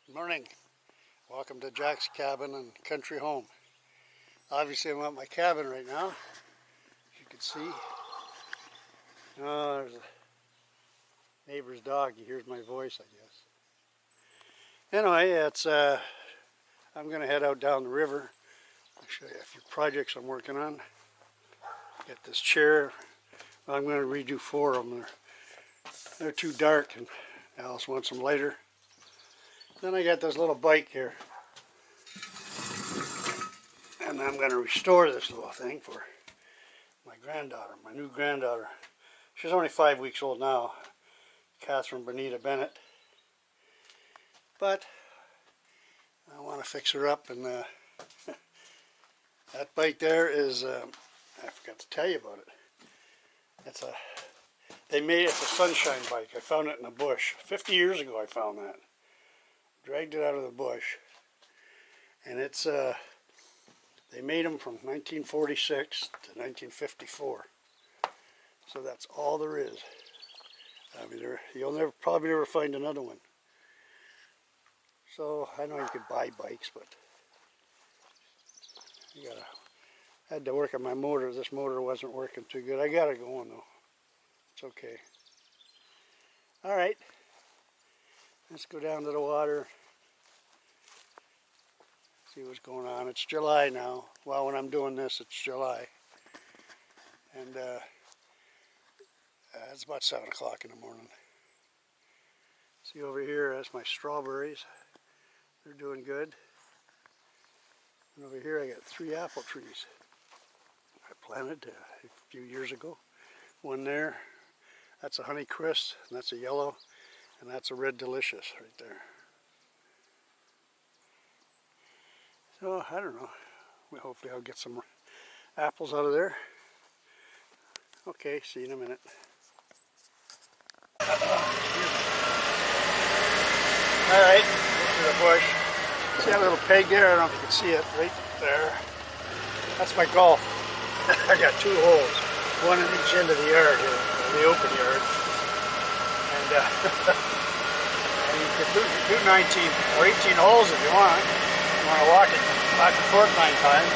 Good morning. Welcome to Jack's cabin and country home. Obviously I'm at my cabin right now, as you can see. Oh, there's a neighbor's dog. He hears my voice, I guess. Anyway, I'm going to head out down the river. I'll show you a few projects I'm working on. Get this chair. I'm going to redo 4 of them. They're too dark and Alice wants them lighter. Then I got this little bike here. And I'm going to restore this little thing for my granddaughter, my new granddaughter. She's only 5 weeks old now, Catherine Bonita Bennett. But I want to fix her up, and that bike there is, I forgot to tell you about it. It's a sunshine bike. I found it in a bush. 50 years ago I found that. Dragged it out of the bush. And it's, they made them from 1946 to 1954. So that's all there is. I mean, you'll probably never find another one. So I know you could buy bikes, but I had to work on my motor. This motor wasn't working too good. I got it going though. It's okay. All right, let's go down to the water. See what's going on. It's July now. Well, when I'm doing this, it's July, and it's about 7 o'clock in the morning. See over here, that's my strawberries. They're doing good. And over here, I got 3 apple trees I planted a few years ago. One there, that's a Honeycrisp, and that's a yellow, and that's a Red Delicious right there. So, I don't know. Well, hopefully I'll get some apples out of there. Okay, see you in a minute. Alright, to the bush. See that little peg there? I don't know if you can see it right there. That's my golf. I got 2 holes. One in each end of the yard here, the open yard. And, and you could do 19 or 18 holes if you want. You want to walk it back and forth 9 times.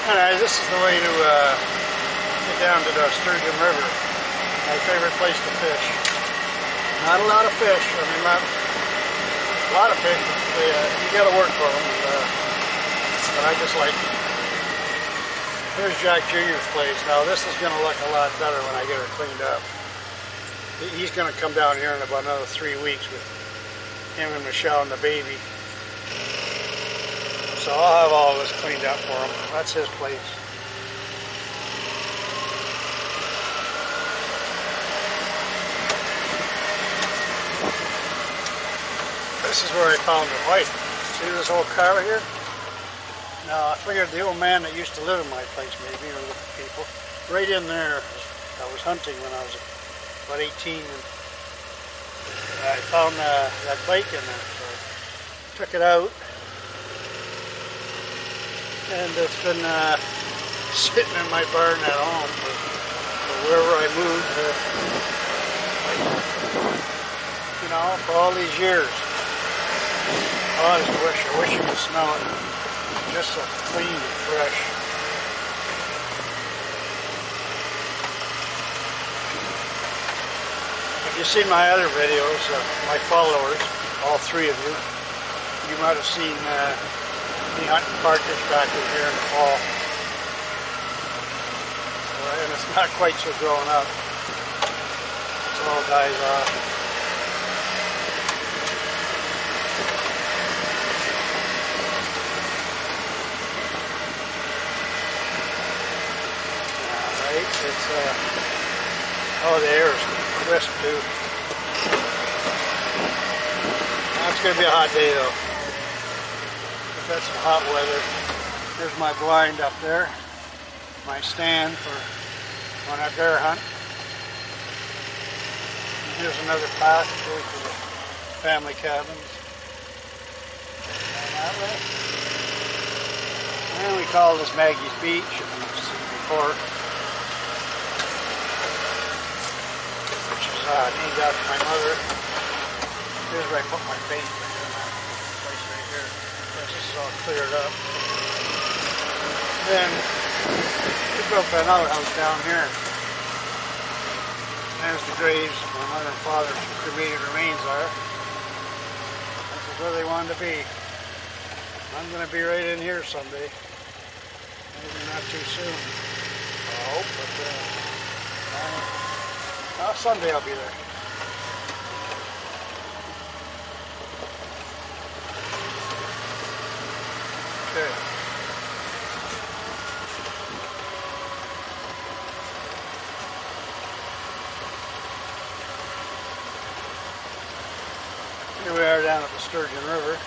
Anyway, this is the way to get down to the Sturgeon River. My favorite place to fish. Not a lot of fish. I mean, not a lot of fish. But, you got to work for them. But I just like it. Here's Jack Jr.'s place. Now this is going to look a lot better when I get her cleaned up. He's going to come down here in about another 3 weeks with him and Michelle and the baby. So I'll have all this cleaned up for him. That's his place. This is where I found the wife. See this old car here? Now I figured the old man that used to live in my place maybe, or the people, right in there. I was hunting when I was about 18, and I found that bike in there, so I took it out, and it's been sitting in my barn at home for wherever I moved, you know, for all these years. Oh, I wish you could smell it. Just so clean and fresh. If you've seen my other videos, my followers, all 3 of you, you might have seen me hunting partridge back in here in the fall. And it's not quite so grown up. It's all dies off. It's, oh, the air is crisp too. It's going to be a hot day though. We've got some hot weather. There's my blind up there. My stand for when I bear hunt. And here's another path to go to the family cabins. And that way. And we call this Maggie's Beach, if you've seen it before. Which is named after my mother. Here's where I put my paint, right here, in that place right here. This is all cleared up. Then we built that outhouse down here. There's the graves of my mother and father's cremated remains are. This is where they wanted to be. I'm going to be right in here someday. Maybe not too soon. I hope, but someday I'll be there. Okay. Here we are down at the Sturgeon River.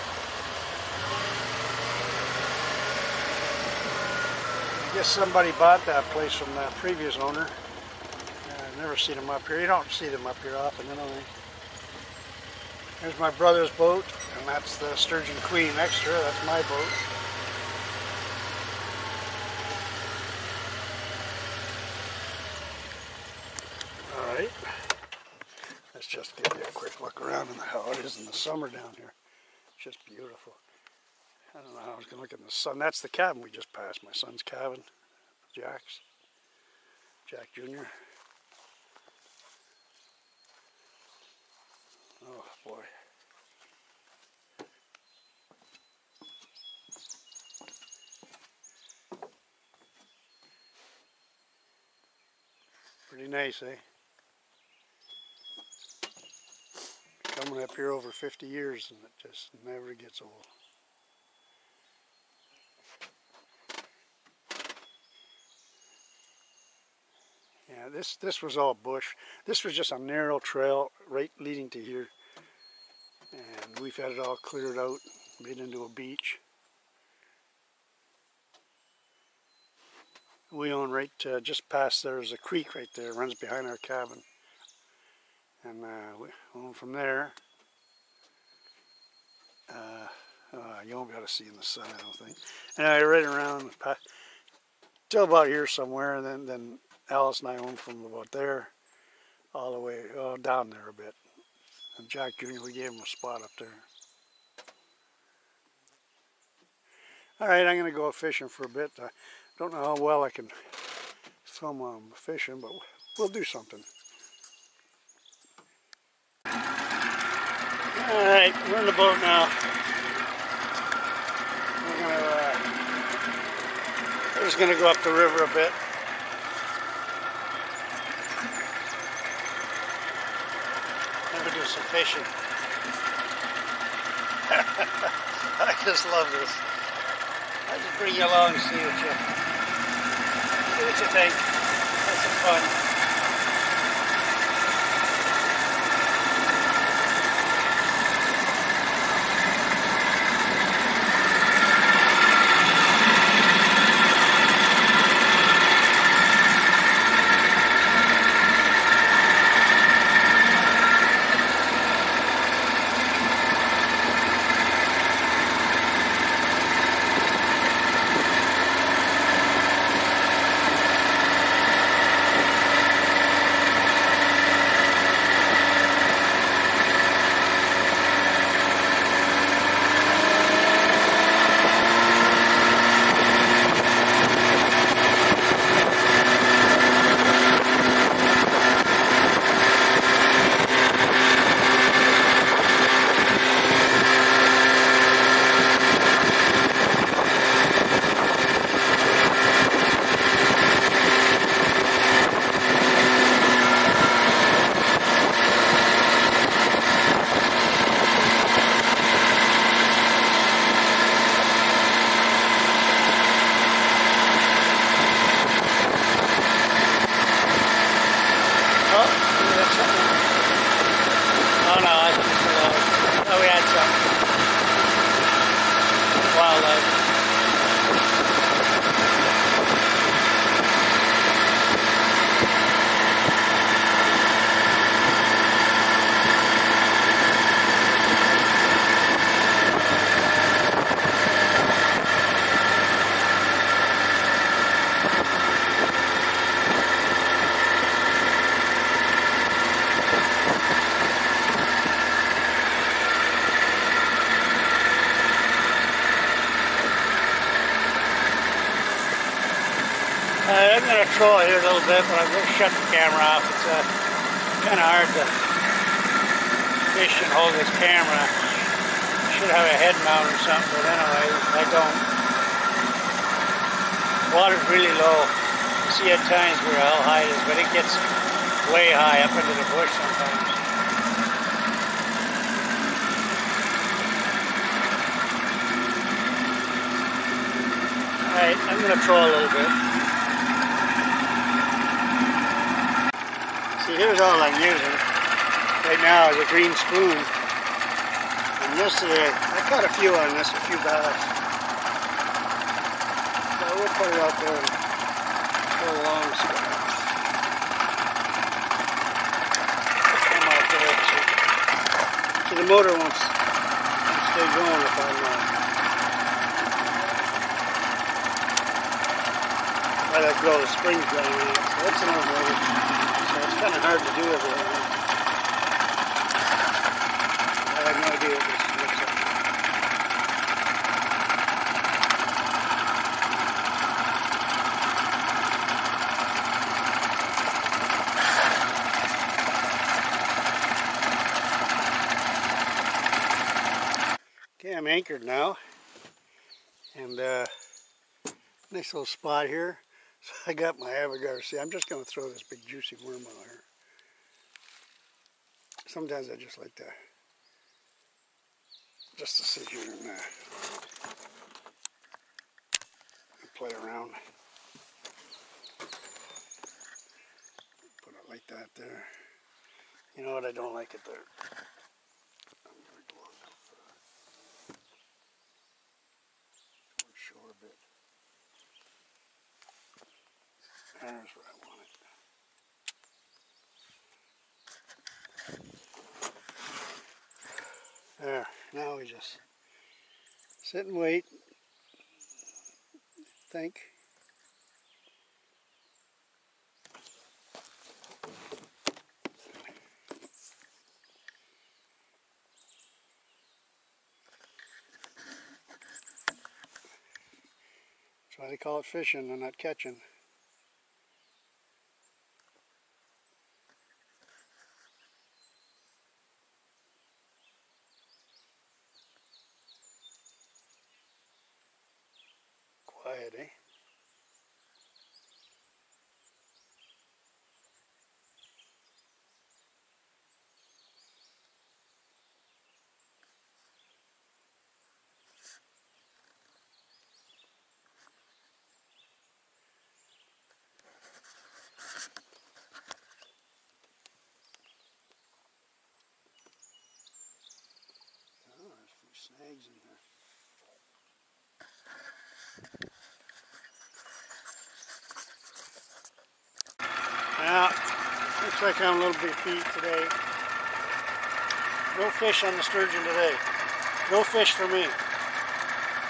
I guess somebody bought that place from the previous owner. I've never seen them up here. You don't see them up here often, you know. There's my brother's boat, and that's the Sturgeon Queen Extra. That's my boat. Alright. Let's just give you a quick look around and how it is in the summer down here. It's just beautiful. I don't know how I was going to look at the sun. That's the cabin we just passed. My son's cabin. Jack's. Jack Jr. Oh boy. Pretty nice, eh? Coming up here over 50 years and it just never gets old. Yeah, this was all bush. This was just a narrow trail right leading to here. And we've had it all cleared out, made into a beach. We own right just past there's a creek right there, runs behind our cabin. And we own from there. You won't be able to see in the sun, I don't think. And I right around till about here somewhere, and then Alice and I own from about there all the way down there a bit. And Jack Jr., we gave him a spot up there. Alright, I'm going to go fishing for a bit. I don't know how well I can film while I'm fishing, but we'll do something. Alright, we're in the boat now. We're just going to go up the river a bit. Maybe do some fishing. I just love this. I just bring you along and see what you think. Have some fun. to troll here a little bit, but I'm going to shut the camera off. It's kind of hard to fish and hold this camera. Should have a head mount or something, but anyway, I don't. Water's really low. You see at times where how high it is, but it gets way high up into the bush sometimes. Alright, I'm going to troll a little bit. See, here's all I'm using right now is a green spoon. And yesterday, I caught a few on this, a few bass. So we'll put it out there and go along and see what happens. Come out there. So the motor won't stay going if I'm let it go, the spring's going in. So that's an old motor. So it's kind of hard to do everything. I have no idea what this looks like. Okay, I'm anchored now. And nice little spot here. So I got my Avogadro. See, I'm just going to throw this big juicy worm out here. Sometimes I just like to sit here and play around. Put it like that there. You know what? I don't like it there. I'm going to go on towards shore a bit. There's where I want it. There, now we just sit and wait, think. That's why they call it fishing and not catching. Quiet, eh? Oh, there's a few snags in there. Now, looks like I'm a little bit beat today. No fish on the sturgeon today. No fish for me.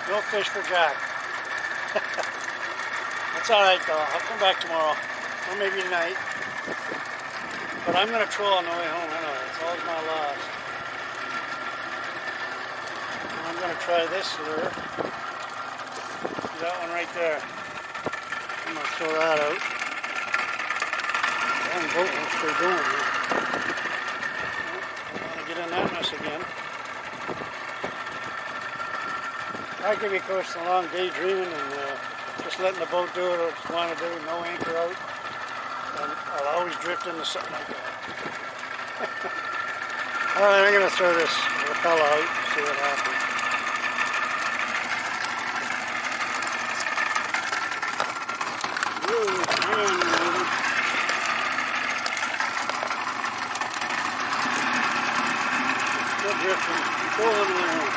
No fish for Jack. That's alright though. I'll come back tomorrow. Or maybe tonight. But I'm going to troll on the way home anyway. It's always my loss. And I'm going to try this lure. See that one right there. I'm going to throw that out. That boat won't stay going here. I want to get in that mess again. I could be coasting along daydreaming and just letting the boat do what it's want to do, no anchor out. And I'll always drift into something like that. Alright, I'm going to throw this rappel out and see what happens. Whoa, man. Still drifting. Go all the way home.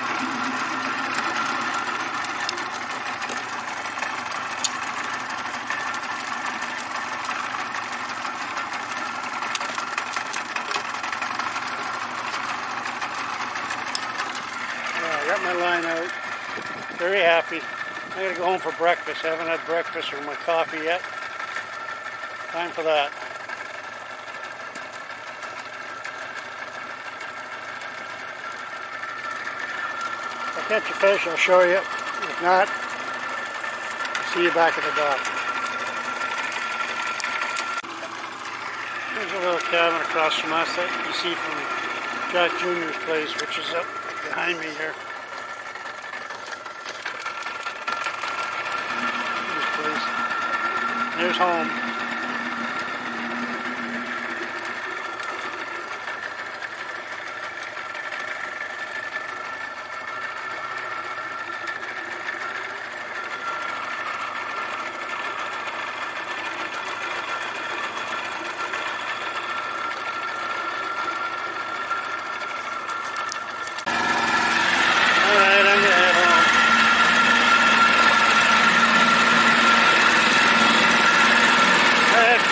Got my line out, very happy. I gotta go home for breakfast. I haven't had breakfast or my coffee yet. Time for that. If I catch a fish, I'll show you. If not, I'll see you back at the dock. There's a little cabin across from us that you see from Jack Jr.'s place, which is up behind me here. His place. There's home.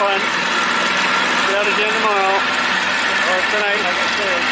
Fun. Get out again tomorrow, or tonight, like I said.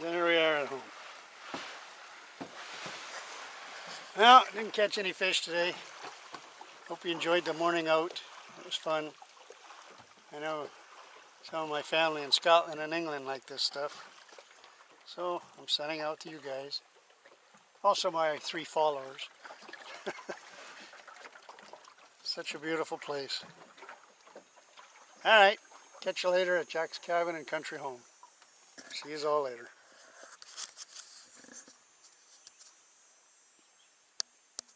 There we are at home. Well, didn't catch any fish today. Hope you enjoyed the morning out. It was fun. I know some of my family in Scotland and England like this stuff. So I'm sending out to you guys. Also my 3 followers. Such a beautiful place. Alright, catch you later at Jack's Cabin and Country Home. See you all later.